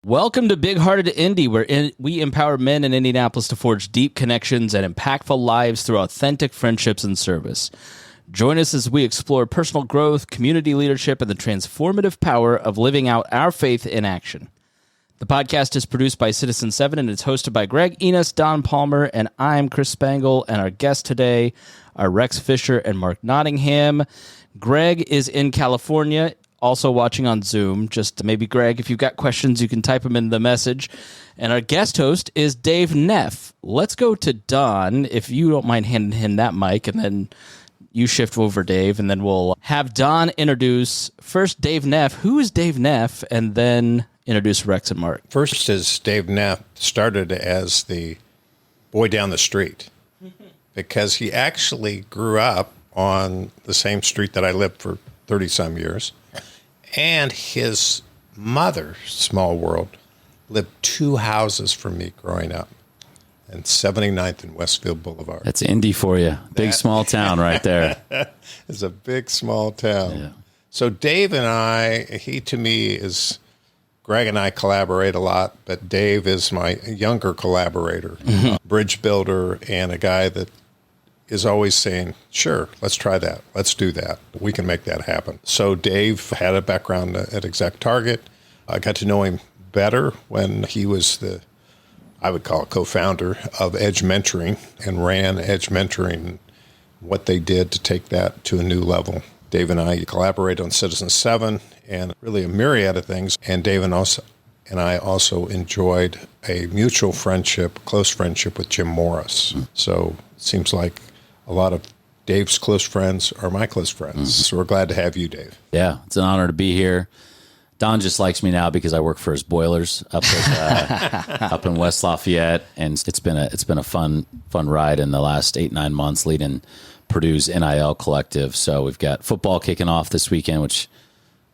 Welcome to Big Hearted Indie, where we empower men in Indianapolis to forge deep connections and impactful lives through authentic friendships and service. Join us as we explore personal growth, community leadership, and the transformative power of living out our faith in action. The podcast is produced by Citizen 7, and it's hosted by Greg Enos, Don Palmer, and I'm Chris Spangle. And our guests today are Rex Fisher and Mark Nottingham. Greg is in California, also watching on Zoom. Just maybe, Greg, if you've got questions, you can type them in the message. And our guest host is Dave Neff. Let's go to Don, if you don't mind handing him that mic, and then you shift over, Dave, and then we'll have Don introduce first Dave Neff. Who is Dave Neff? And then introduce Rex and Mark. First is Dave Neff started as the boy down the street because he actually grew up on the same street that I lived for 30-some years. And his mother, small world, lived 2 houses from me growing up, and 79th and Westfield Boulevard. That's Indy for you. Big, small town right there. It's a big, small town. Yeah. So Dave and I, he to me is, Greg and I collaborate a lot, but Dave is my younger collaborator, bridge builder, and a guy that is always saying, sure, let's try that. Let's do that. We can make that happen. So Dave had a background at Exact Target. I got to know him better when he was I would call it co-founder of Edge Mentoring and ran Edge Mentoring, what they did to take that to a new level. Dave and I collaborate on Citizen 7 and really a myriad of things. And Dave and I also enjoyed a mutual friendship, close friendship with Jim Morris. So it seems like a lot of Dave's close friends are my close friends. So we're glad to have you, Dave. Yeah, it's an honor to be here. Don just likes me now because I work for his boilers up in West Lafayette, and it's been a fun ride in the last 8-9 months leading Purdue's NIL collective. So we've got football kicking off this weekend, which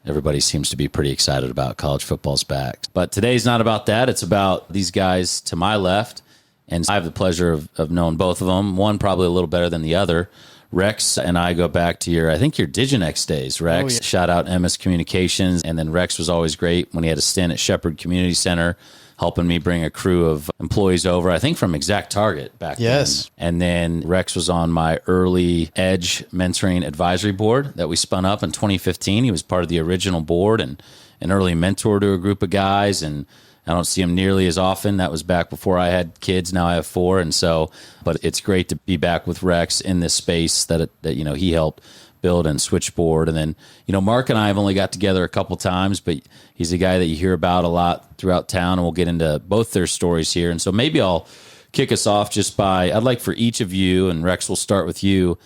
everybody seems to be pretty excited about. College football's back. But today's not about that. It's about these guys to my left. And I have the pleasure of knowing both of them, one probably a little better than the other. Rex and I go back to your Diginex days, Rex. Oh, yeah. Shout out MS Communications. And then Rex was always great when he had a stint at Shepherd Community Center, helping me bring a crew of employees over, I think from Exact Target back then. And then Rex was on my early Edge Mentoring Advisory Board that we spun up in 2015. He was part of the original board and an early mentor to a group of guys, and I don't see him nearly as often. That was back before I had kids. Now I have 4. And so, but it's great to be back with Rex in this space that he helped build and switchboard. And then, Mark and I have only got together a couple times, but he's a guy that you hear about a lot throughout town, and we'll get into both their stories here. And so maybe I'll kick us off I'd like for each of you, and Rex, we'll start with you,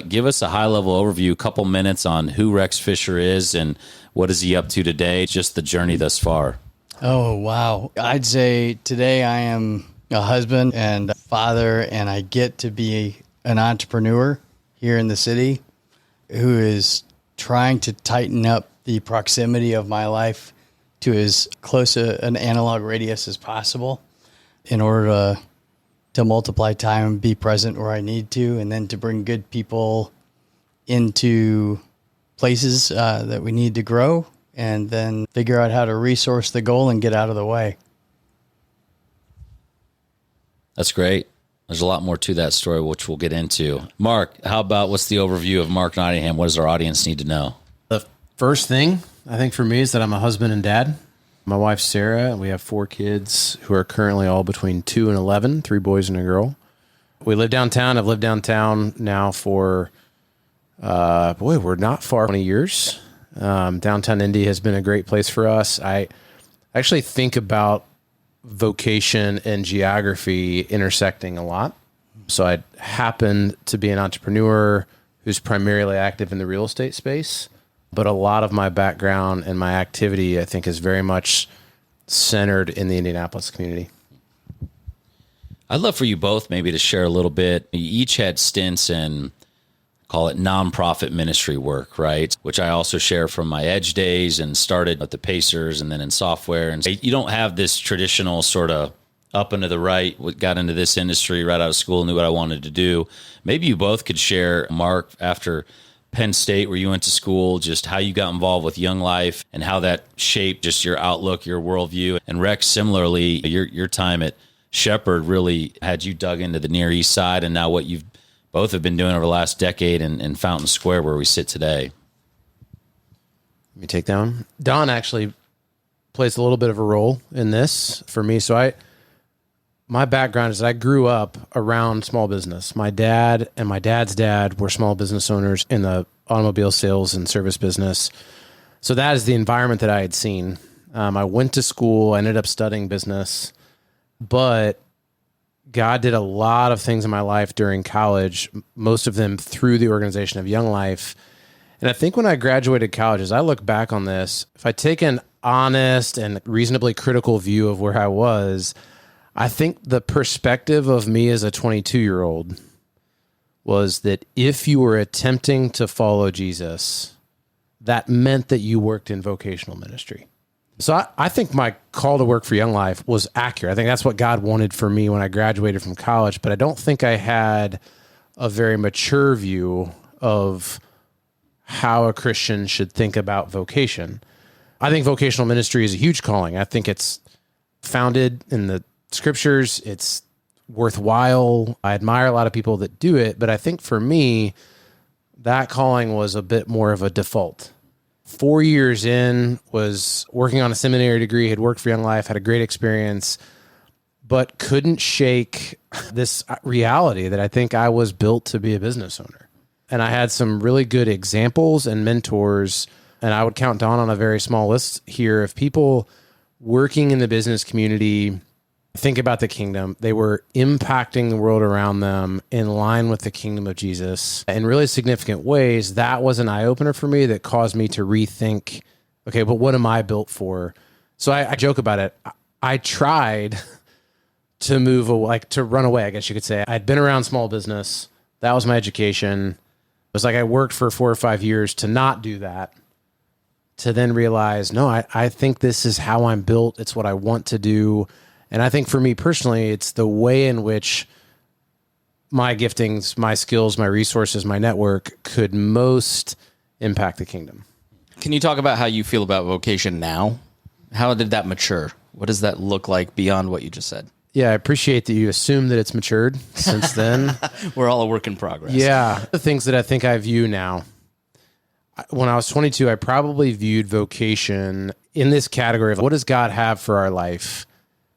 give us a high-level overview, a couple minutes on who Rex Fisher is and what is he up to today, just the journey thus far. Oh, wow. I'd say today I am a husband and a father, and I get to be an entrepreneur here in the city who is trying to tighten up the proximity of my life to as close an analog radius as possible in order to multiply time and be present where I need to, and then to bring good people into places that we need to grow, and then figure out how to resource the goal and get out of the way. That's great. There's a lot more to that story, which we'll get into. Mark, what's the overview of Mark Nottingham? What does our audience need to know? The first thing, I think, for me is that I'm a husband and dad. My wife, Sarah, and we have 4 kids who are currently all between 2 and 11, 3 boys and a girl. We live downtown. I've lived downtown now for, we're not far 20 years. Downtown Indy has been a great place for us. I actually think about vocation and geography intersecting a lot. So I happen to be an entrepreneur who's primarily active in the real estate space, but a lot of my background and my activity, I think, is very much centered in the Indianapolis community. I'd love for you both maybe to share a little bit. You each had stints in, call it nonprofit ministry work, right? Which I also share from my Edge days, and started at the Pacers and then in software. And you don't have this traditional sort of up and to the right, got into this industry right out of school, knew what I wanted to do. Maybe you both could share, Mark, after Penn State, where you went to school, just how you got involved with Young Life and how that shaped just your outlook, your worldview. And Rex, similarly, your time at Shepherd really had you dug into the Near East Side, and now what you've both have been doing over the last decade in Fountain Square, where we sit today. Let me take that one. Don actually plays a little bit of a role in this for me. So my background is that I grew up around small business. My dad and my dad's dad were small business owners in the automobile sales and service business. So that is the environment that I had seen. I went to school, I ended up studying business, but God did a lot of things in my life during college, most of them through the organization of Young Life. And I think when I graduated college, as I look back on this, if I take an honest and reasonably critical view of where I was, I think the perspective of me as a 22-year-old was that if you were attempting to follow Jesus, that meant that you worked in vocational ministry. So I think my call to work for Young Life was accurate. I think that's what God wanted for me when I graduated from college, but I don't think I had a very mature view of how a Christian should think about vocation. I think vocational ministry is a huge calling. I think it's founded in the scriptures. It's worthwhile. I admire a lot of people that do it, but I think for me, that calling was a bit more of a default. 4 years in, was working on a seminary degree, had worked for Young Life, had a great experience, but couldn't shake this reality that I think I was built to be a business owner. And I had some really good examples and mentors, and I would count Don on a very small list here of people working in the business community. Think about the kingdom. They were impacting the world around them in line with the kingdom of Jesus in really significant ways. That was an eye-opener for me that caused me to rethink, okay, but what am I built for? So I joke about it. I tried to move, like to run away, I guess you could say. I'd been around small business. That was my education. It was like I worked for 4 or 5 years to not do that, to then realize, no, I think this is how I'm built. It's what I want to do. And I think for me personally, it's the way in which my giftings, my skills, my resources, my network could most impact the kingdom. Can you talk about how you feel about vocation now? How did that mature? What does that look like beyond what you just said? Yeah, I appreciate that you assume that it's matured since then. We're all a work in progress. Yeah. The things that I think I view now. When I was 22, I probably viewed vocation in this category of what does God have for our life?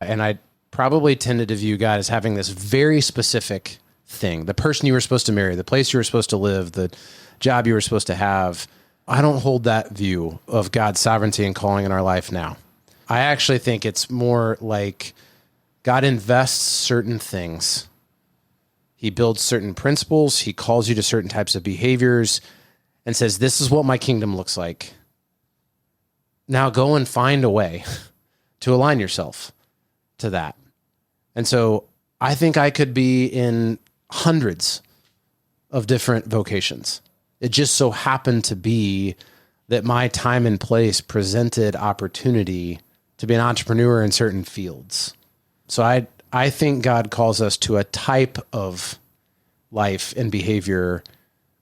And I probably tended to view God as having this very specific thing, the person you were supposed to marry, the place you were supposed to live, the job you were supposed to have. I don't hold that view of God's sovereignty and calling in our life now. I actually think it's more like God invests certain things. He builds certain principles. He calls you to certain types of behaviors and says, this is what my kingdom looks like. Now go and find a way to align yourself to that. And so I think I could be in hundreds of different vocations. It just so happened to be that my time and place presented opportunity to be an entrepreneur in certain fields. So I think God calls us to a type of life and behavior.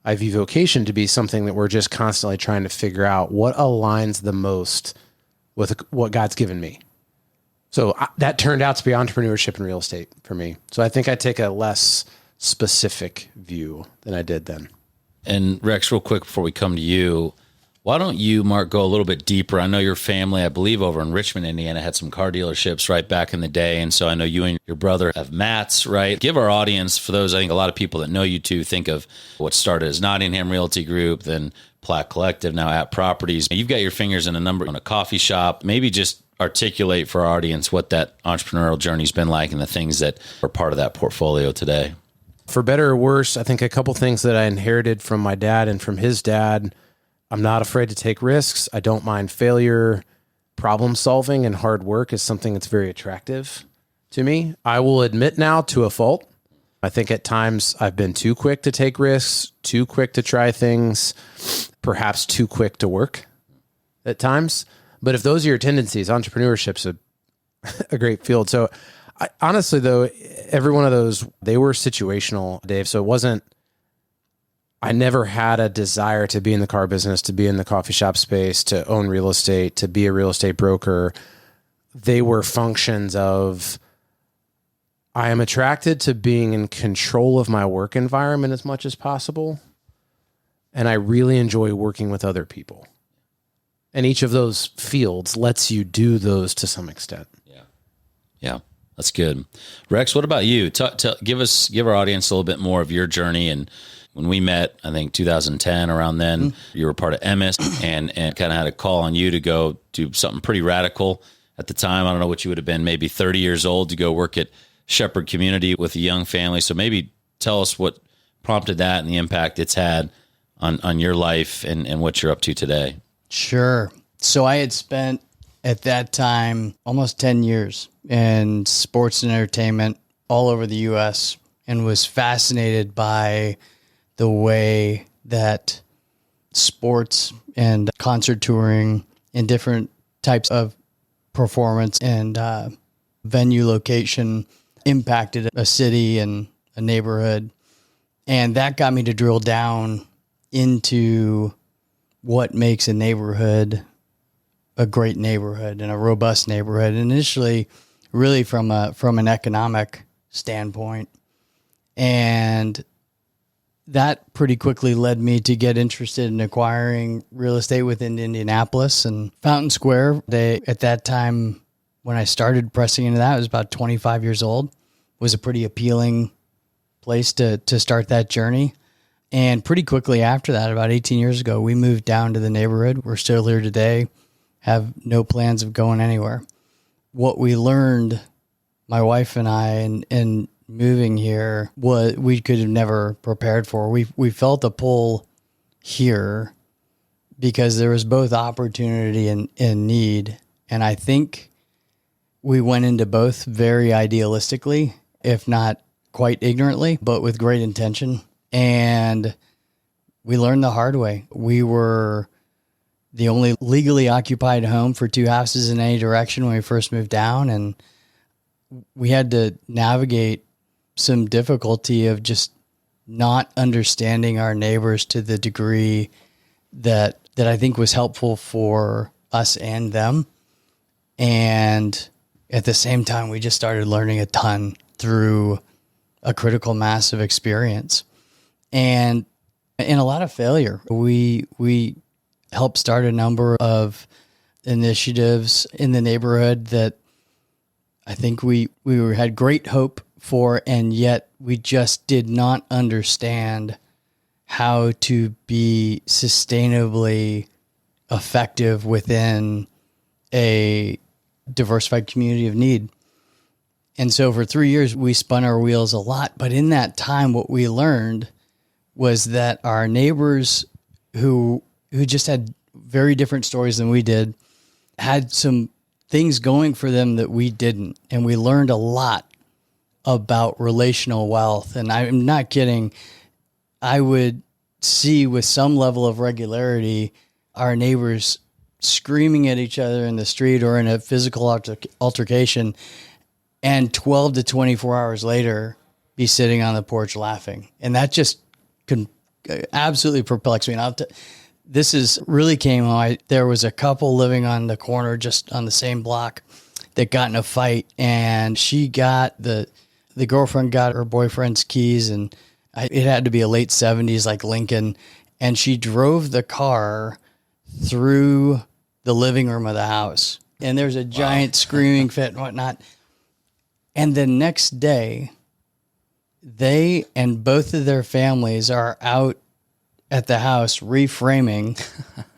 I view vocation to be something that we're just constantly trying to figure out what aligns the most with what God's given me. So that turned out to be entrepreneurship and real estate for me. So I think I take a less specific view than I did then. And Rex, real quick before we come to you, why don't you, Mark, go a little bit deeper? I know your family, I believe over in Richmond, Indiana, had some car dealerships right back in the day. And so I know you and your brother have Matt's, right? Give our audience, for those, I think a lot of people that know you two think of what started as Nottingham Realty Group, then Plaque Collective, now At Properties. You've got your fingers in a number on a coffee shop. Maybe just articulate for our audience what that entrepreneurial journey's been like and the things that are part of that portfolio today. For better or worse, I think a couple things that I inherited from my dad and from his dad. I'm not afraid to take risks. I don't mind failure. Problem solving and hard work is something that's very attractive to me. I will admit now to a fault. I think at times I've been too quick to take risks, too quick to try things, perhaps too quick to work at times. But if those are your tendencies, entrepreneurship's a great field. So honestly, though, every one of those, they were situational, Dave. So it wasn't I never had a desire to be in the car business, to be in the coffee shop space, to own real estate, to be a real estate broker. They were functions of, I am attracted to being in control of my work environment as much as possible. And I really enjoy working with other people. And each of those fields lets you do those to some extent. Yeah, that's good. Rex, what about you? Give our audience a little bit more of your journey. And when we met, I think 2010, around then, you were part of Emmis and kind of had a call on you to go do something pretty radical at the time. I don't know what you would have been, maybe 30 years old, to go work at Shepherd Community with a young family. So maybe tell us what prompted that and the impact it's had on your life and what you're up to today. Sure. So I had spent at that time almost 10 years in sports and entertainment all over the U.S. and was fascinated by the way that sports and concert touring and different types of performance and venue location impacted a city and a neighborhood. And that got me to drill down into what makes a neighborhood a great neighborhood and a robust neighborhood. And initially, really from an economic standpoint. And that pretty quickly led me to get interested in acquiring real estate within Indianapolis and Fountain Square. At that time, when I started pressing into that, I was about 25 years old. Was a pretty appealing place to start that journey. And pretty quickly after that, about 18 years ago, we moved down to the neighborhood. We're still here today, have no plans of going anywhere. What we learned, my wife and I, in moving here, what we could have never prepared for. We felt a pull here because there was both opportunity and need. And I think we went into both very idealistically, if not quite ignorantly, but with great intention. And we learned the hard way. We were the only legally occupied home for two houses in any direction when we first moved down. And we had to navigate some difficulty of just not understanding our neighbors to the degree that I think was helpful for us and them. And at the same time, we just started learning a ton through a critical mass of experience and a lot of failure. We helped start a number of initiatives in the neighborhood that I think we had great hope for, and yet we just did not understand how to be sustainably effective within a diversified community of need. And so for 3 years, we spun our wheels a lot. But in that time, what we learned was that our neighbors who just had very different stories than we did had some things going for them that we didn't. And we learned a lot about relational wealth. And I'm not kidding. I would see with some level of regularity our neighbors screaming at each other in the street or in a physical altercation, and 12 to 24 hours later be sitting on the porch laughing. And that just absolutely perplexed me. And this is really came on. There was a couple living on the corner just on the same block that got in a fight, and she got the girlfriend got her boyfriend's keys, and it had to be a late 70s like Lincoln, and she drove the car through the living room of the house, and there's a giant screaming fit and whatnot. And the next day, they and both of their families are out at the house reframing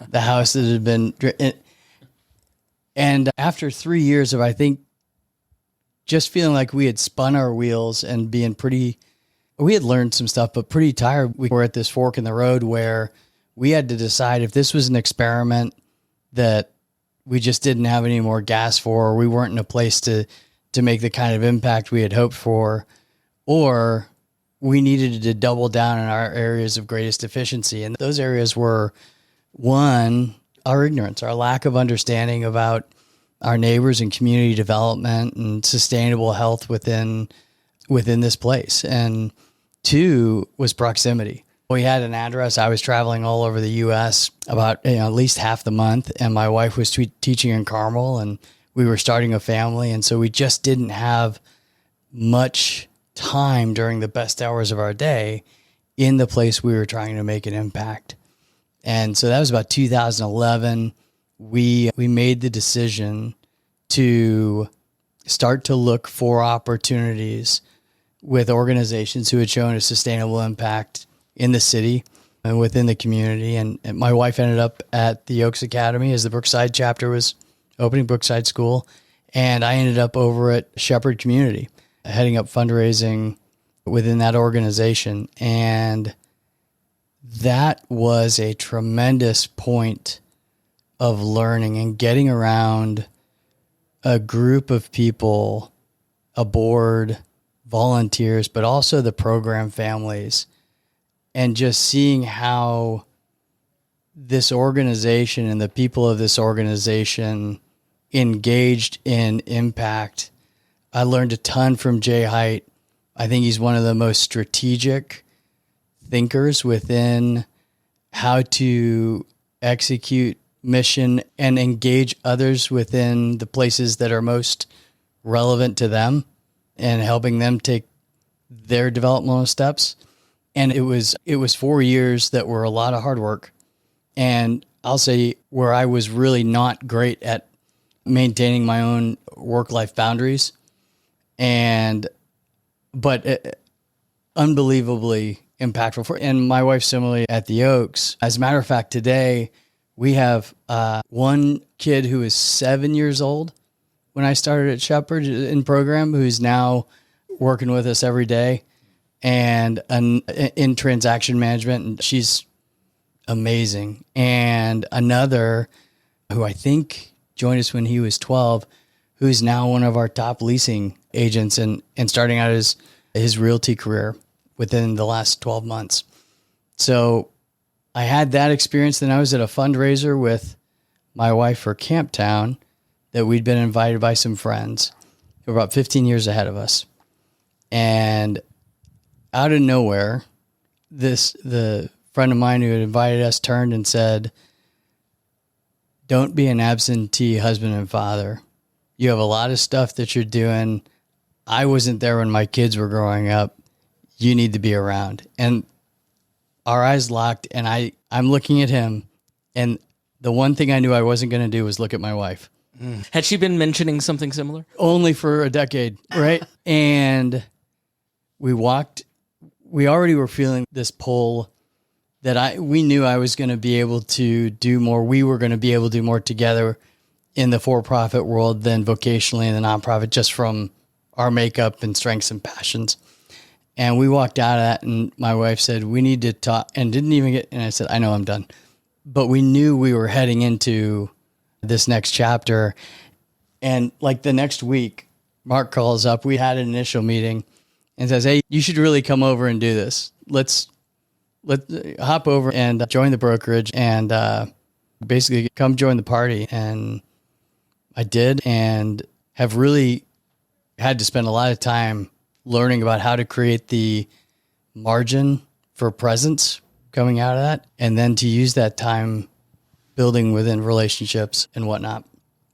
the house that had been. And after 3 years of, I think, just feeling like we had spun our wheels and being we had learned some stuff, but pretty tired. We were at this fork in the road where we had to decide if this was an experiment that we just didn't have any more gas for, or we weren't in a place to make the kind of impact we had hoped for, or we needed to double down in our areas of greatest efficiency. And those areas were, one, our ignorance, our lack of understanding about our neighbors and community development and sustainable health within this place. And two was proximity. We had an address. I was traveling all over the U.S. about at least half the month, and my wife was teaching in Carmel, and we were starting a family, and so we just didn't have much time during the best hours of our day in the place we were trying to make an impact. And so that was about 2011. We made the decision to start to look for opportunities with organizations who had shown a sustainable impact in the city and within the community. And my wife ended up at the Oaks Academy as the Brookside chapter was opening, Brookside School. And I ended up over at Shepherd Community, heading up fundraising within that organization. And that was a tremendous point of learning and getting around a group of people, a board, volunteers, but also the program families, and just seeing how this organization and the people of this organization engaged in impact. I learned a ton from Jay Height. I think he's one of the most strategic thinkers within how to execute mission and engage others within the places that are most relevant to them and helping them take their developmental steps. And it was 4 years that were a lot of hard work. And I'll say where I was really not great at maintaining my own work-life boundaries, but unbelievably impactful. And my wife similarly at the Oaks. As a matter of fact, today we have one kid who is 7 years old when I started at Shepherd in program, who's now working with us every day and in transaction management. And she's amazing. And another who I think joined us when he was 12, who's now one of our top leasing agents and starting out his realty career within the last 12 months. So I had that experience. Then I was at a fundraiser with my wife for Camptown that we'd been invited by some friends who were about 15 years ahead of us. And out of nowhere, the friend of mine who had invited us turned and said, "Don't be an absentee husband and father. You have a lot of stuff that you're doing. I wasn't there when my kids were growing up. You need to be around." And our eyes locked, and I'm looking at him, and the one thing I knew I wasn't going to do was look at my wife. Had she been mentioning something similar? Only for a decade, right? And we already were feeling this pull that we knew I was going to be able to do more. We were going to be able to do more together in the for-profit world than vocationally in the nonprofit, just from our makeup and strengths and passions. And we walked out of that, and my wife said, "We need to talk," and didn't even get, and I said, "I know, I'm done." But we knew we were heading into this next chapter. And like the next week, Mark calls up. We had an initial meeting and says, "Hey, you should really come over and do this. Let's hop over and join the brokerage and basically come join the party." And I did, and have really had to spend a lot of time learning about how to create the margin for presence coming out of that, and then to use that time building within relationships and whatnot.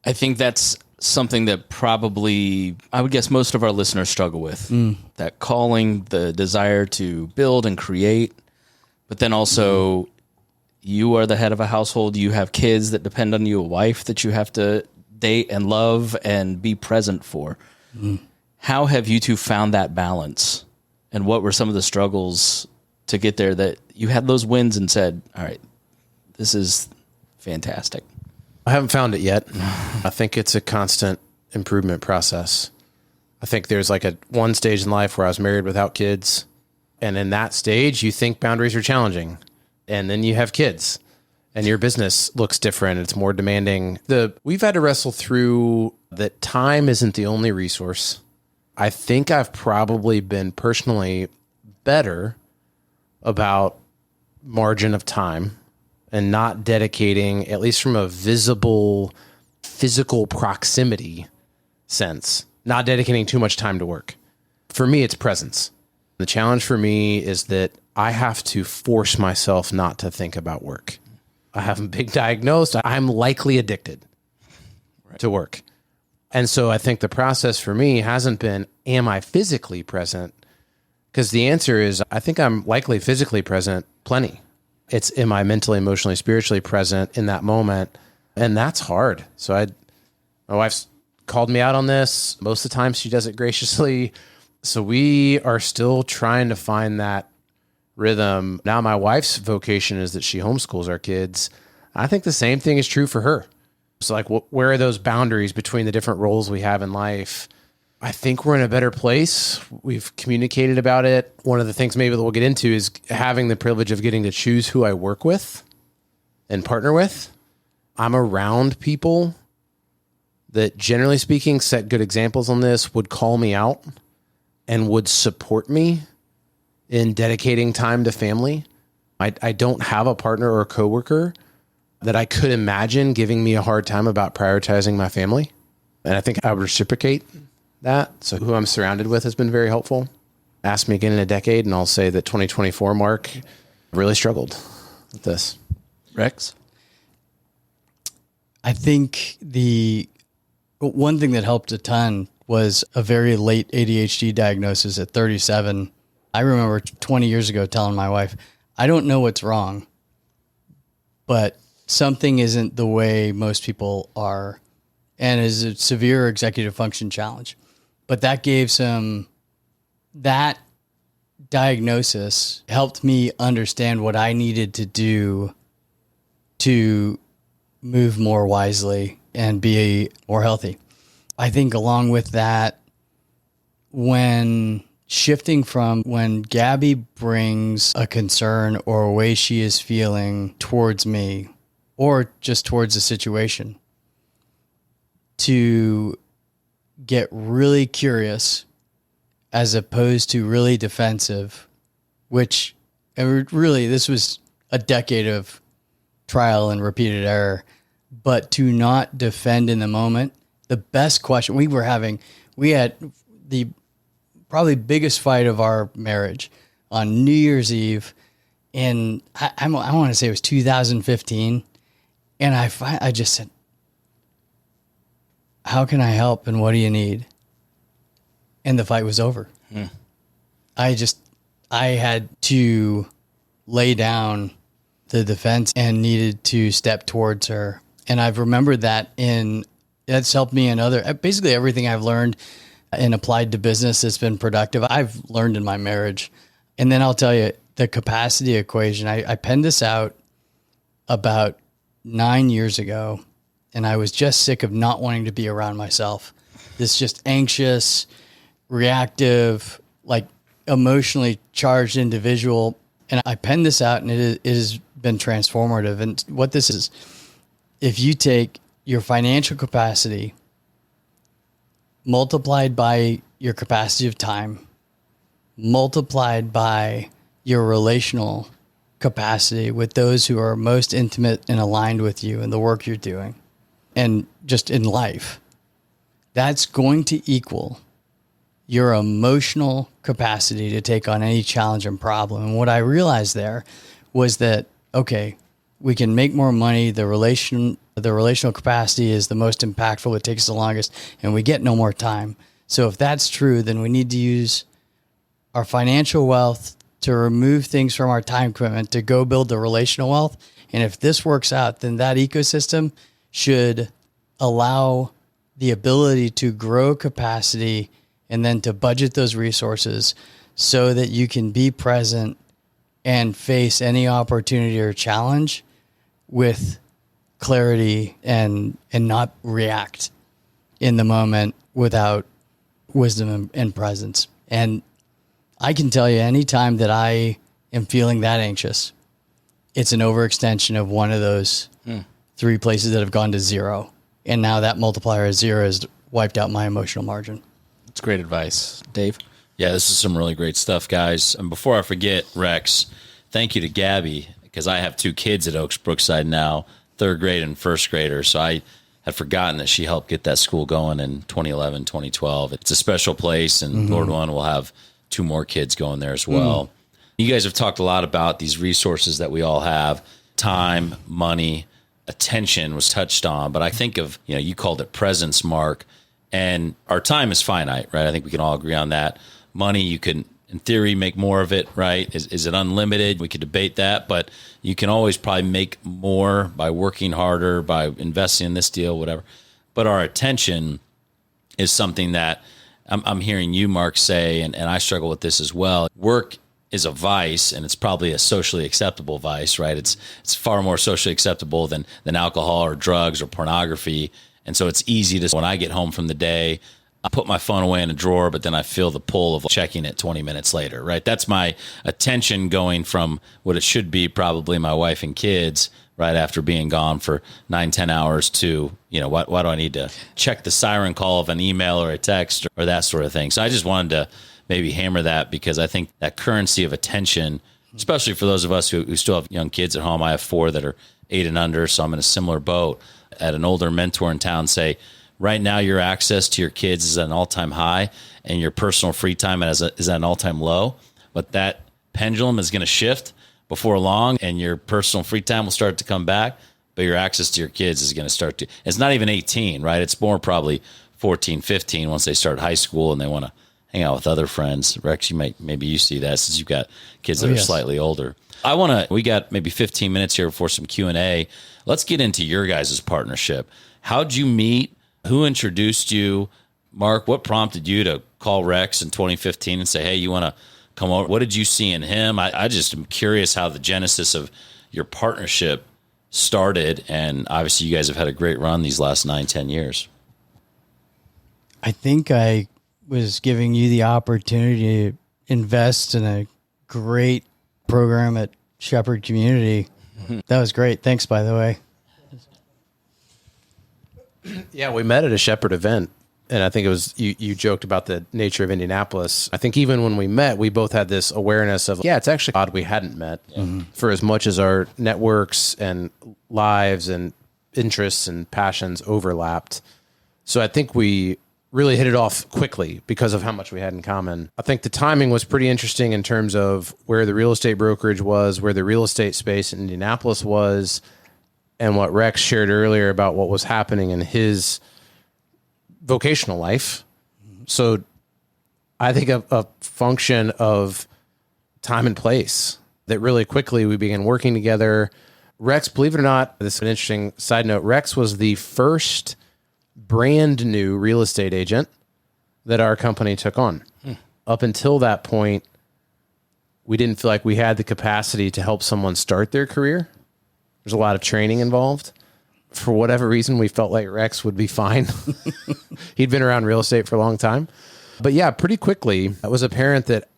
I think that's something that probably, I would guess, most of our listeners struggle with. That calling, the desire to build and create, but then also you are the head of a household. You have kids that depend on you, a wife that you have to date and love and be present for. How have you two found that balance? And what were some of the struggles to get there that you had those wins and said, all right, this is fantastic? I haven't found it yet. I think it's a constant improvement process. I think there's like one stage in life where I was married without kids. And in that stage, you think boundaries are challenging. And then you have kids and your business looks different. It's more demanding. We've had to wrestle through that time isn't the only resource. I think I've probably been personally better about margin of time and not dedicating, at least from a visible, physical proximity sense, not dedicating too much time to work. For me, it's presence. The challenge for me is that I have to force myself not to think about work. I haven't been diagnosed. I'm likely addicted to work. And so I think the process for me hasn't been, am I physically present? Because the answer is, I think I'm likely physically present plenty. It's, am I mentally, emotionally, spiritually present in that moment? And that's hard. So my wife's called me out on this. Most of the time she does it graciously. So we are still trying to find that rhythm. Now my wife's vocation is that she homeschools our kids. I think the same thing is true for her. So like, where are those boundaries between the different roles we have in life? I think we're in a better place. We've communicated about it. One of the things maybe that we'll get into is having the privilege of getting to choose who I work with and partner with. I'm around people that, generally speaking, set good examples on this, would call me out and would support me in dedicating time to family. I don't have a partner or a coworker that I could imagine giving me a hard time about prioritizing my family. And I think I would reciprocate that. So who I'm surrounded with has been very helpful. Ask me again in a decade, and I'll say that 2024, Mark, really struggled with this. Rex? I think the one thing that helped a ton was a very late ADHD diagnosis at 37. I remember 20 years ago telling my wife, I don't know what's wrong, but something isn't the way most people are, and is a severe executive function challenge. But that that diagnosis helped me understand what I needed to do to move more wisely and be more healthy. I think along with that, when Gabby brings a concern or a way she is feeling towards me or just towards the situation, to get really curious as opposed to really defensive, which really, this was a decade of trial and repeated error, but to not defend in the moment. The best question we had the probably biggest fight of our marriage on New Year's Eve in, I want to say it was 2015. And I just said, how can I help and what do you need? And the fight was over. I had to lay down the defense and needed to step towards her. And I've remembered that's helped me in basically everything I've learned and applied to business that's been productive, I've learned in my marriage. And then I'll tell you the capacity equation. I penned this out about 9 years ago, and I was just sick of not wanting to be around myself. This just anxious, reactive, like emotionally charged individual. And I penned this out, and it has been transformative. And what this is, if you take your financial capacity multiplied by your capacity of time, multiplied by your relational capacity with those who are most intimate and aligned with you and the work you're doing, and just in life, that's going to equal your emotional capacity to take on any challenge and problem. And what I realized there was that, okay, we can make more money. The relational capacity is the most impactful. It takes the longest, and we get no more time. So if that's true, then we need to use our financial wealth to remove things from our time commitment to go build the relational wealth. And if this works out, then that ecosystem should allow the ability to grow capacity and then to budget those resources so that you can be present and face any opportunity or challenge with clarity and not react in the moment without wisdom and presence. And I can tell you, anytime that I am feeling that anxious, it's an overextension of one of those three places that have gone to zero. And now that multiplier of zero has wiped out my emotional margin. That's great advice. Dave? Yeah, this is some really great stuff, guys. And before I forget, Rex, thank you to Gabby, because I have two kids at Oaks Brookside now, third grade and first grader. So I had forgotten that she helped get that school going in 2011, 2012. It's a special place, and Lord willing, we'll have 2 more kids going there as well. You guys have talked a lot about these resources that we all have: time, money, attention was touched on. But I think of, you called it presence, Mark, and our time is finite, right? I think we can all agree on that. Money, you can, in theory, make more of it, right? Is it unlimited? We could debate that, but you can always probably make more by working harder, by investing in this deal, whatever. But our attention is something that I'm hearing you, Mark, say, and I struggle with this as well. Work is a vice, and it's probably a socially acceptable vice, right? It's far more socially acceptable than alcohol or drugs or pornography. And so it's easy to, when I get home from the day, I put my phone away in a drawer, but then I feel the pull of checking it 20 minutes later, right? That's my attention going from what it should be, probably my wife and kids, right after being gone for 9-10 hours, to, why do I need to check the siren call of an email or a text or that sort of thing? So I just wanted to maybe hammer that, because I think that currency of attention, especially for those of us who still have young kids at home. I have 4 that are 8 and under, so I'm in a similar boat. At an older mentor in town say, right now your access to your kids is at an all-time high, and your personal free time is at an all-time low. But that pendulum is going to shift before long, and your personal free time will start to come back, but your access to your kids is going to start to, it's not even 18, right? It's more probably 14, 15 once they start high school and they want to hang out with other friends. Rex, maybe you see that since you've got kids that are slightly older. We got maybe 15 minutes here for some Q&A. Let's get into your guys' partnership. How'd you meet? Who introduced you? Mark, what prompted you to call Rex in 2015 and say, hey, you want to come over? What did you see in him? I just am curious how the genesis of your partnership started. And obviously you guys have had a great run these last 9-10 years. I think I was giving you the opportunity to invest in a great program at Shepherd Community. That was great. Thanks, by the way. Yeah, we met at a Shepherd event, and I think it was, you joked about the nature of Indianapolis. I think even when we met, we both had this awareness of, it's actually odd we hadn't met, for as much as our networks and lives and interests and passions overlapped. So I think we really hit it off quickly because of how much we had in common. I think the timing was pretty interesting in terms of where the real estate brokerage was, where the real estate space in Indianapolis was, and what Rex shared earlier about what was happening in his vocational life. So I think a function of time and place that really quickly we began working together. Rex, believe it or not, this is an interesting side note, Rex was the first brand new real estate agent that our company took on. Up until that point, we didn't feel like we had the capacity to help someone start their career. There's a lot of training involved. For whatever reason, we felt like Rex would be fine. He'd been around real estate for a long time. But yeah, pretty quickly, it was apparent that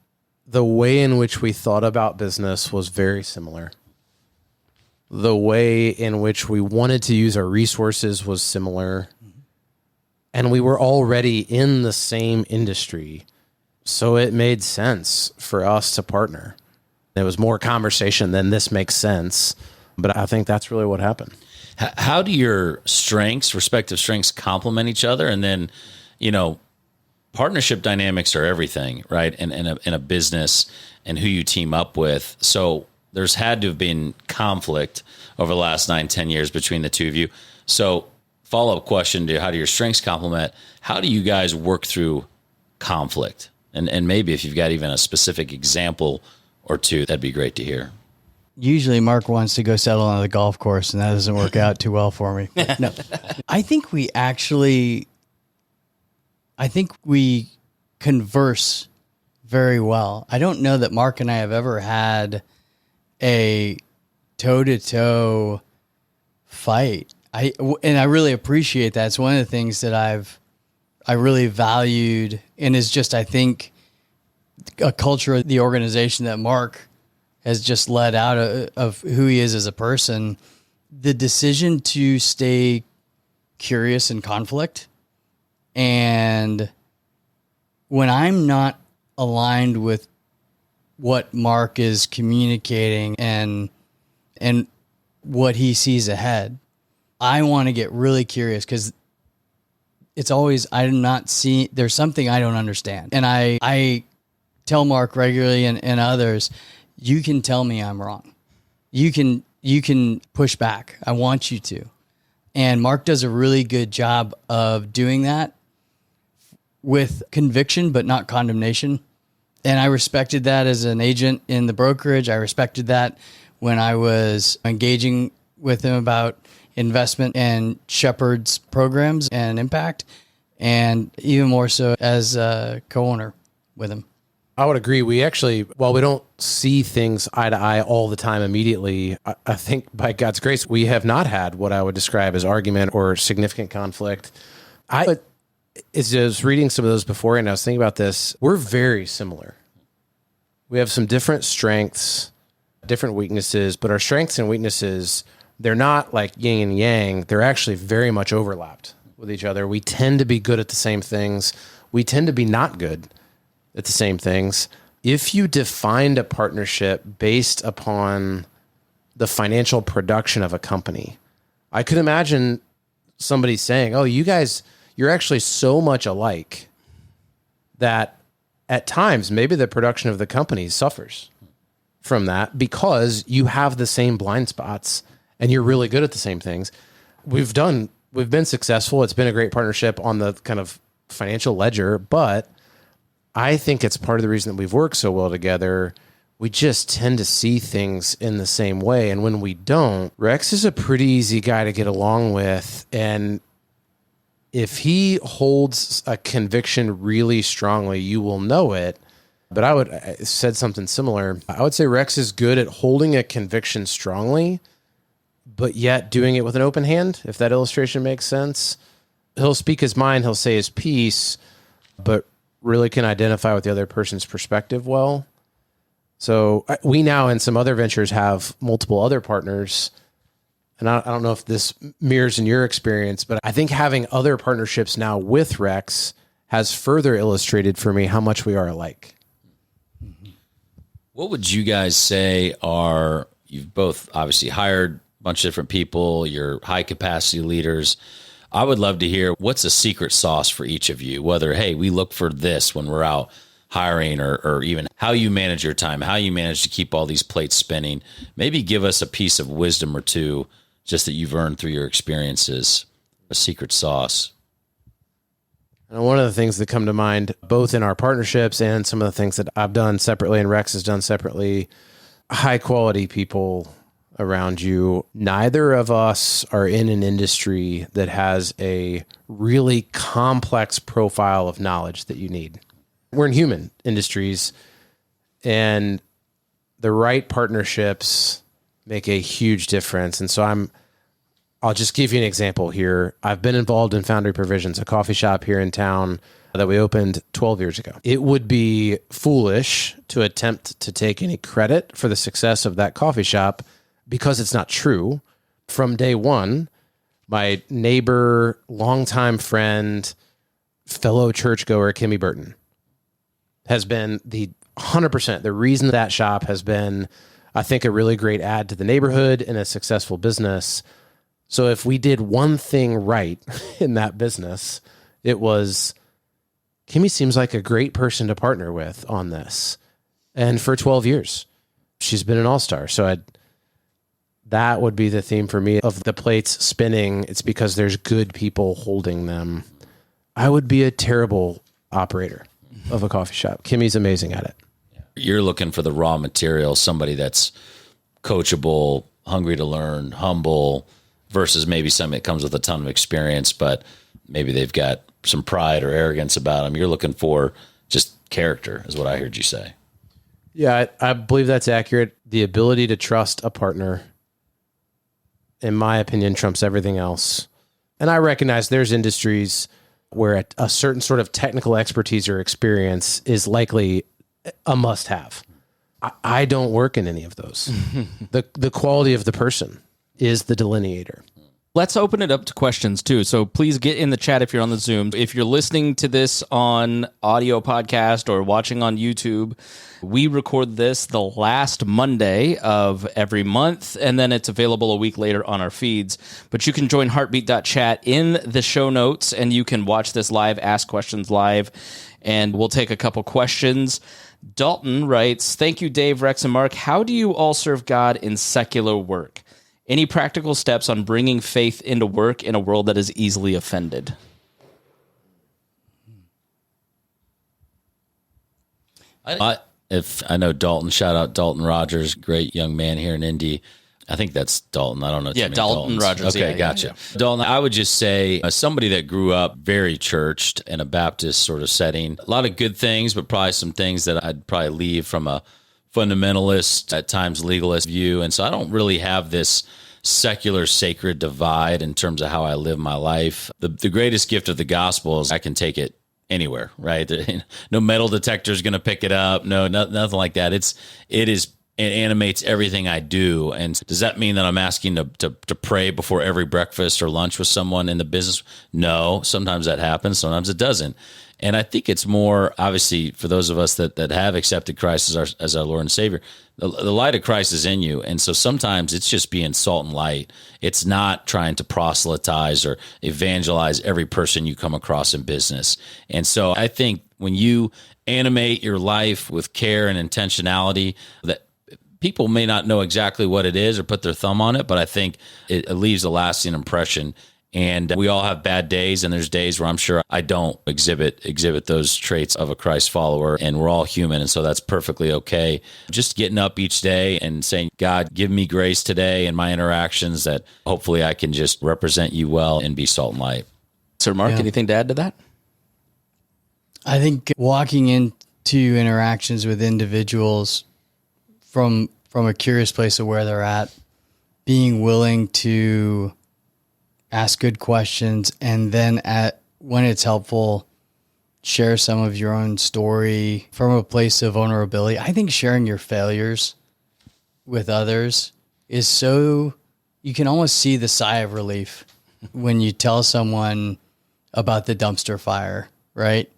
the way in which we thought about business was very similar. The way in which we wanted to use our resources was similar. And we were already in the same industry. So it made sense for us to partner. There was more conversation than this makes sense. But I think that's really what happened. How do your respective strengths complement each other? And then, partnership dynamics are everything, right? In a business and who you team up with. So there's had to have been conflict over the last 9-10 years between the two of you. So follow-up question to how do your strengths complement? How do you guys work through conflict? And maybe if you've got even a specific example or two, that'd be great to hear. Usually Mark wants to go settle on the golf course, and that doesn't work out too well for me. No, I think we converse very well. I don't know that Mark and I have ever had a toe-to-toe fight. I really appreciate that. It's one of the things that I really valued, and is just, I think, a culture of the organization that Mark has just led out of who he is as a person. The decision to stay curious in conflict, and when I'm not aligned with what Mark is communicating and what he sees ahead, I want to get really curious, because it's always, there's something I don't understand. And I tell Mark regularly and others, you can tell me I'm wrong. You can push back. I want you to. And Mark does a really good job of doing that with conviction, but not condemnation. And I respected that as an agent in the brokerage. I respected that when I was engaging with him about investment and Shepherd's programs and impact, and even more so as a co-owner with him. I would agree. We actually, while we don't see things eye to eye all the time immediately, I think by God's grace, we have not had what I would describe as argument or significant conflict. It's just reading some of those before, and I was thinking about this. We're very similar. We have some different strengths, different weaknesses, but our strengths and weaknesses, they're not like yin and yang. They're actually very much overlapped with each other. We tend to be good at the same things. We tend to be not good at the same things. If you defined a partnership based upon the financial production of a company, I could imagine somebody saying, oh, you guys, you're actually so much alike that at times maybe the production of the company suffers from that because you have the same blind spots and you're really good at the same things. We've been successful. It's been a great partnership on the kind of financial ledger, but I think it's part of the reason that we've worked so well together. We just tend to see things in the same way. And when we don't, Rex is a pretty easy guy to get along with. And if he holds a conviction really strongly, you will know it. But I said something similar. I would say Rex is good at holding a conviction strongly, but yet doing it with an open hand, if that illustration makes sense. He'll speak his mind, he'll say his piece, but really can identify with the other person's perspective well. So we now in some other ventures have multiple other partners. And I don't know if this mirrors in your experience, but I think having other partnerships now with Rex has further illustrated for me how much we are alike. What would you guys say you've both obviously hired a bunch of different people, you're high capacity leaders. I would love to hear what's a secret sauce for each of you, whether, hey, we look for this when we're out hiring or even how you manage your time, how you manage to keep all these plates spinning. Maybe give us a piece of wisdom or two just that you've earned through your experiences, a secret sauce. And one of the things that come to mind, both in our partnerships and some of the things that I've done separately and Rex has done separately, high quality people around you. Neither of us are in an industry that has a really complex profile of knowledge that you need. We're in human industries, and the right partnerships make a huge difference. And so I'll just give you an example here. I've been involved in Foundry Provisions, a coffee shop here in town that we opened 12 years ago. It would be foolish to attempt to take any credit for the success of that coffee shop because it's not true. From day one, my neighbor, longtime friend, fellow churchgoer, Kimmy Burton, has been the 100%. The reason that shop has been, I think, a really great add to the neighborhood and a successful business. So if we did one thing right in that business, it was, Kimmy seems like a great person to partner with on this. And for 12 years, she's been an all-star. So that would be the theme for me of the plates spinning. It's because there's good people holding them. I would be a terrible operator of a coffee shop. Kimmy's amazing at it. You're looking for the raw material, somebody that's coachable, hungry to learn, humble, versus maybe somebody that comes with a ton of experience, but maybe they've got some pride or arrogance about them. You're looking for just character is what I heard you say. Yeah, I believe that's accurate. The ability to trust a partner, in my opinion, trumps everything else. And I recognize there's industries where a certain sort of technical expertise or experience is likely a must-have. I don't work in any of those. The quality of the person is the delineator. Let's open it up to questions too. So please get in the chat if you're on the Zoom. If you're listening to this on audio podcast or watching on YouTube, we record this the last Monday of every month, and then it's available a week later on our feeds. But you can join heartbeat.chat in the show notes, and you can watch this live, ask questions live. and we'll take a couple questions. Dalton writes, thank you, Dave, Rex, and Mark. How do you all serve God in secular work? Any practical steps on bringing faith into work in a world that is easily offended? If I know Dalton, shout out Dalton Rogers, great young man here in Indy. I think that's Dalton. I don't know. Yeah, Dalton Rogers. Okay, yeah, gotcha. Yeah. Dalton, I would just say, as somebody that grew up very churched in a Baptist sort of setting, a lot of good things, but probably some things that I'd probably leave from a fundamentalist, at times legalist view. And so I don't really have this secular sacred divide in terms of how I live my life. The greatest gift of the gospel is I can take it anywhere, right? No metal detector is going to pick it up. No, nothing like that. It animates everything I do. And does that mean that I'm asking to pray before every breakfast or lunch with someone in the business? No, sometimes that happens. Sometimes it doesn't. And I think it's more, obviously, for those of us that have accepted Christ as our Lord and Savior, the light of Christ is in you. And so sometimes it's just being salt and light. It's not trying to proselytize or evangelize every person you come across in business. And so I think when you animate your life with care and intentionality, that people may not know exactly what it is or put their thumb on it, but I think it leaves a lasting impression. And we all have bad days, and there's days where I'm sure I don't exhibit those traits of a Christ follower, and we're all human, and so that's perfectly okay. Just getting up each day and saying, God, give me grace today in my interactions that hopefully I can just represent you well and be salt and light. Sir Mark, anything to add to that? I think walking into interactions with individuals from a curious place of where they're at, being willing to ask good questions, and then when it's helpful, share some of your own story from a place of vulnerability. I think sharing your failures with others is so, you can almost see the sigh of relief when you tell someone about the dumpster fire, right?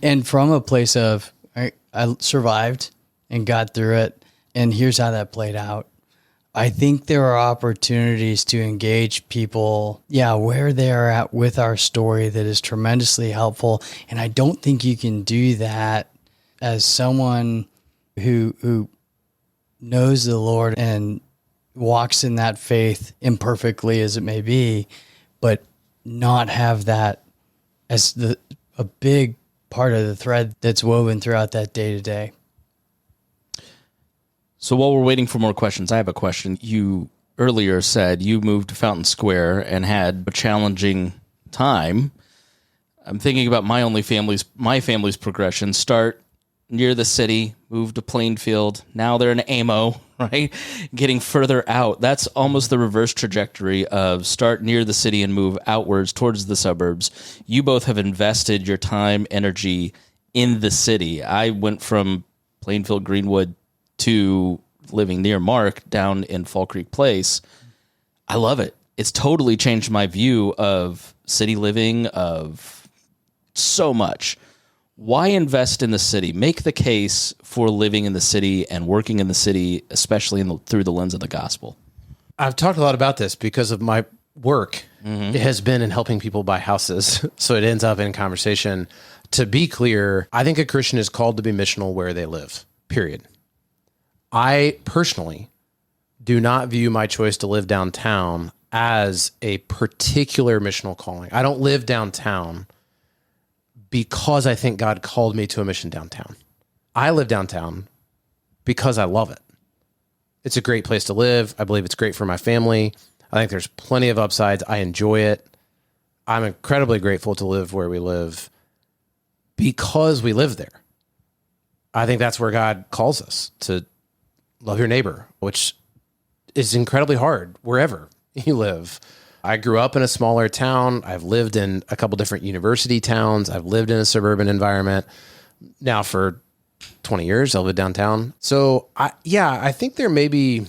And from a place of, I survived and got through it, and here's how that played out. I think there are opportunities to engage people, where they are at with our story that is tremendously helpful. And I don't think you can do that as someone who knows the Lord and walks in that faith, imperfectly as it may be, but not have that as a big part of the thread that's woven throughout that day to day. So while we're waiting for more questions, I have a question. You earlier said you moved to Fountain Square and had a challenging time. I'm thinking about my family's progression. Start near the city, move to Plainfield. Now they're in Amo, right? Getting further out. That's almost the reverse trajectory of start near the city and move outwards towards the suburbs. You both have invested your time, energy in the city. I went from Plainfield, Greenwood, to living near Mark down in Fall Creek Place. I love it. It's totally changed my view of city living, of so much. Why invest in the city? Make the case for living in the city and working in the city, especially through the lens of the gospel. I've talked a lot about this because of my work. It has been in helping people buy houses. So it ends up in conversation. To be clear, I think a Christian is called to be missional where they live, period. I personally do not view my choice to live downtown as a particular missional calling. I don't live downtown because I think God called me to a mission downtown. I live downtown because I love it. It's a great place to live. I believe it's great for my family. I think there's plenty of upsides. I enjoy it. I'm incredibly grateful to live where we live because we live there. I think that's where God calls us, to love your neighbor, which is incredibly hard wherever you live. I grew up in a smaller town. I've lived in a couple different university towns. I've lived in a suburban environment now for 20 years. I live downtown. So I think there may be,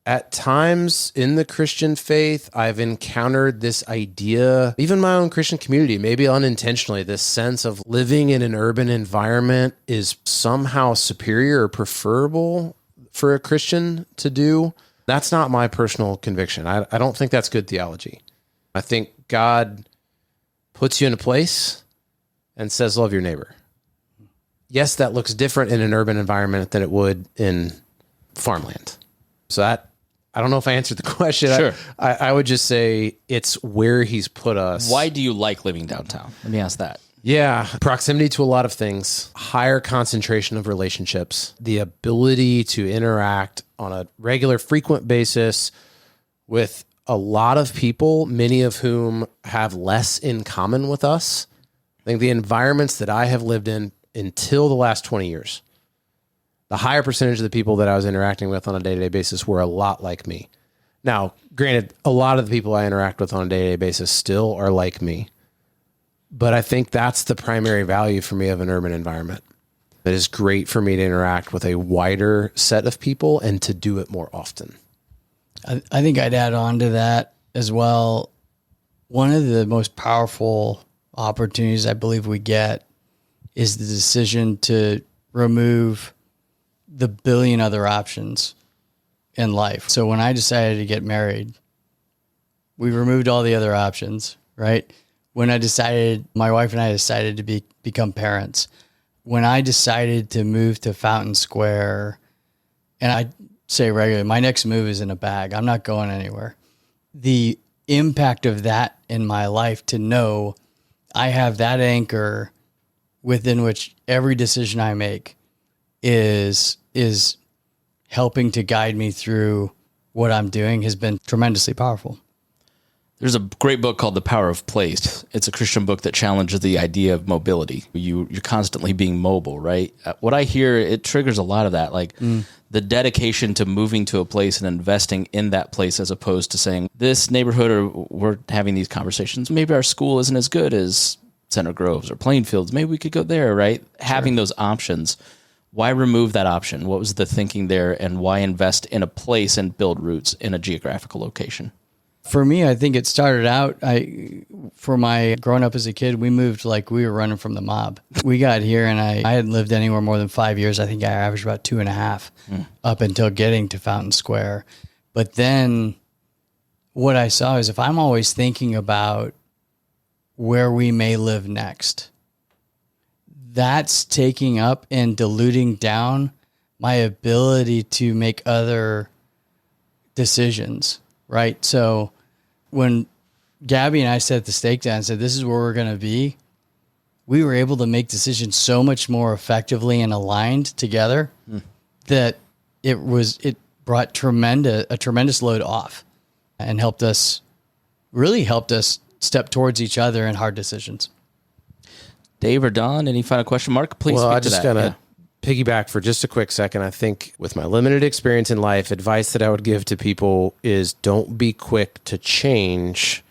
at times in the Christian faith, I've encountered this idea, even my own Christian community, maybe unintentionally, this sense of living in an urban environment is somehow superior or preferable for a Christian to do. That's not my personal conviction. I don't think that's good theology. I think God puts you in a place and says, love your neighbor. Yes, that looks different in an urban environment than it would in farmland. So that, I don't know if I answered the question. Sure. I would just say it's where he's put us. Why do you like living downtown? Let me ask that. Yeah, proximity to a lot of things, higher concentration of relationships, the ability to interact on a regular, frequent basis with a lot of people, many of whom have less in common with us. I think the environments that I have lived in until the last 20 years, the higher percentage of the people that I was interacting with on a day-to-day basis were a lot like me. Now, granted, a lot of the people I interact with on a day-to-day basis still are like me. But I think that's the primary value for me of an urban environment. It is great for me to interact with a wider set of people and to do it more often. I think I'd add on to that as well. One of the most powerful opportunities I believe we get is the decision to remove the billion other options in life. So when I decided to get married, we removed all the other options, right? When I decided, my wife and I decided to become parents. When I decided to move to Fountain Square, and I say regularly, my next move is in a bag. I'm not going anywhere. The impact of that in my life, to know I have that anchor within which every decision I make is helping to guide me through what I'm doing, has been tremendously powerful. There's a great book called The Power of Place. It's a Christian book that challenges the idea of mobility. You're constantly being mobile, right? What I hear, it triggers a lot of that, like the dedication to moving to a place and investing in that place, as opposed to saying, this neighborhood, or we're having these conversations, maybe our school isn't as good as Center Groves or Plainfields. Maybe we could go there, right? Sure. Having those options. Why remove that option? What was the thinking there, and why invest in a place and build roots in a geographical location? For me, I think it started out, for my growing up as a kid, we moved like we were running from the mob. We got here and I hadn't lived anywhere more than 5 years. I think I averaged about 2.5 up until getting to Fountain Square. But then what I saw is, if I'm always thinking about where we may live next, that's taking up and diluting down my ability to make other decisions. Right. So when Gabby and I set the stake down and said, this is where we're going to be, we were able to make decisions so much more effectively and aligned together that it brought a tremendous load off, and helped us step towards each other in hard decisions. Dave or Don, any final question? Mark, please Well, speak I to just that. got to piggyback for just a quick second. I think with my limited experience in life, advice that I would give to people is, don't be quick to change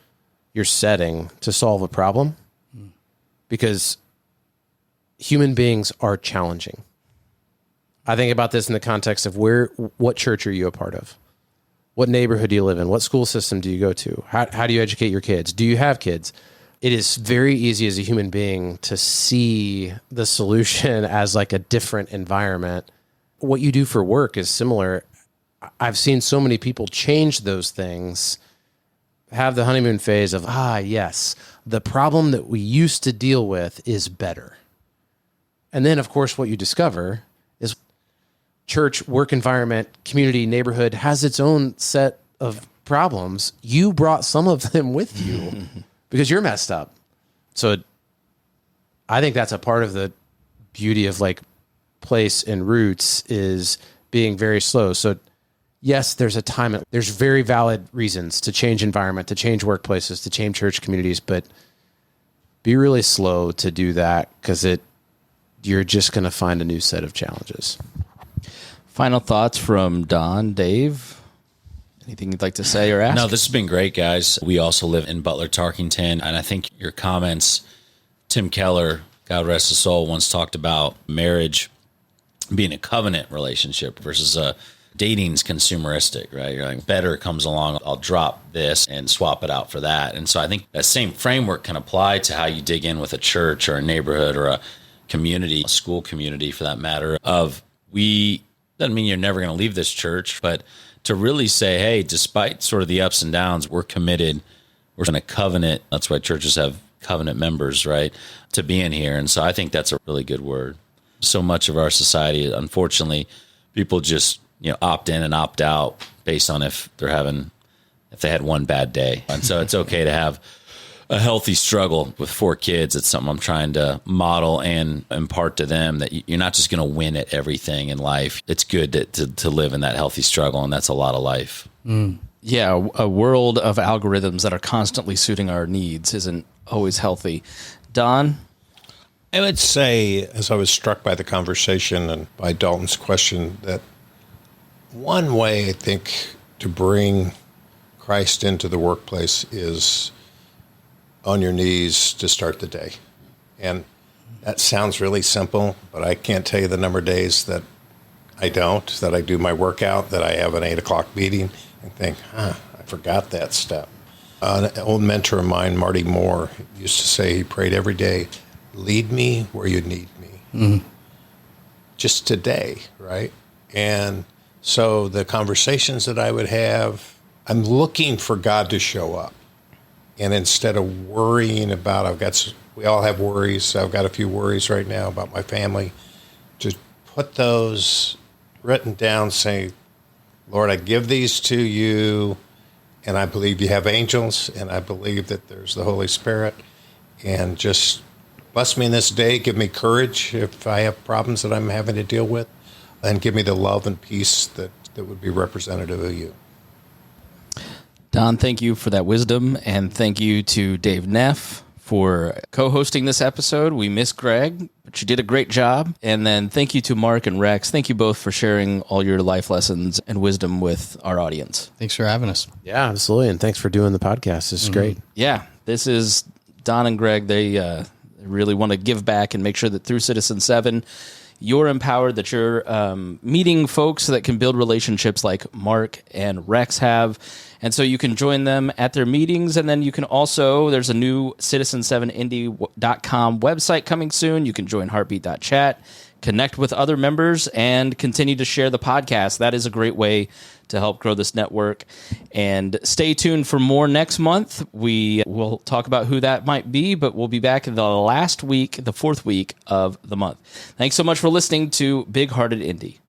your setting to solve a problem, because human beings are challenging. I think about this in the context of what church are you a part of? What neighborhood do you live in? What school system do you go to? How do you educate your kids? Do you have kids? It is very easy as a human being to see the solution as like a different environment. What you do for work is similar. I've seen so many people change those things, have the honeymoon phase of, yes, the problem that we used to deal with is better. And then, of course, what you discover is church, work environment, community, neighborhood has its own set of problems. You brought some of them with you. Because you're messed up. So I think that's a part of the beauty of like place and roots, is being very slow. So yes, there's a time. There's very valid reasons to change environment, to change workplaces, to change church communities, but be really slow to do that, because you're just going to find a new set of challenges. Final thoughts from Don, Dave? Anything you'd like to say or ask? No, this has been great, guys. We also live in Butler, Tarkington, and I think your comments, Tim Keller, God rest his soul, once talked about marriage being a covenant relationship versus dating's consumeristic, right? You're like, better comes along, I'll drop this and swap it out for that. And so I think that same framework can apply to how you dig in with a church or a neighborhood or a community, a school community for that matter, doesn't mean you're never going to leave this church, but to really say, hey, despite sort of the ups and downs, we're committed. We're in a covenant. That's why churches have covenant members, right, to being here. And so I think that's a really good word. So much of our society, unfortunately, people just, opt in and opt out based on if they had one bad day. And so it's okay to have a healthy struggle with 4 kids. It's something I'm trying to model and impart to them, that you're not just going to win at everything in life. It's good to live in that healthy struggle, and that's a lot of life. Yeah, a world of algorithms that are constantly suiting our needs isn't always healthy. Don? I would say, as I was struck by the conversation and by Dalton's question, that one way I think to bring Christ into the workplace is on your knees to start the day. And that sounds really simple, but I can't tell you the number of days that I do my workout, that I have an 8 o'clock meeting and think, I forgot that step. An old mentor of mine, Marty Moore, used to say he prayed every day, lead me where you need me. Just today, right? And so the conversations that I would have, I'm looking for God to show up. And instead of worrying about, we all have worries. I've got a few worries right now about my family. To put those written down, saying, Lord, I give these to you, and I believe you have angels, and I believe that there's the Holy Spirit, and just bless me in this day. Give me courage if I have problems that I'm having to deal with, and give me the love and peace that would be representative of you. Don, thank you for that wisdom, and thank you to Dave Neff for co-hosting this episode. We miss Greg, but you did a great job. And then thank you to Mark and Rex. Thank you both for sharing all your life lessons and wisdom with our audience. Thanks for having us. Yeah, absolutely. And thanks for doing the podcast. This is great. Yeah, this is Don and Greg. They really want to give back and make sure that through Citizen 7, you're empowered, that you're meeting folks that can build relationships like Mark and Rex have. And so you can join them at their meetings. And then you can also, there's a new citizen7indy.com website coming soon. You can join heartbeat.chat, connect with other members, and continue to share the podcast. That is a great way to help grow this network. And stay tuned for more next month. We will talk about who that might be, but we'll be back in the last week, the 4th week of the month. Thanks so much for listening to Big Hearted Indy.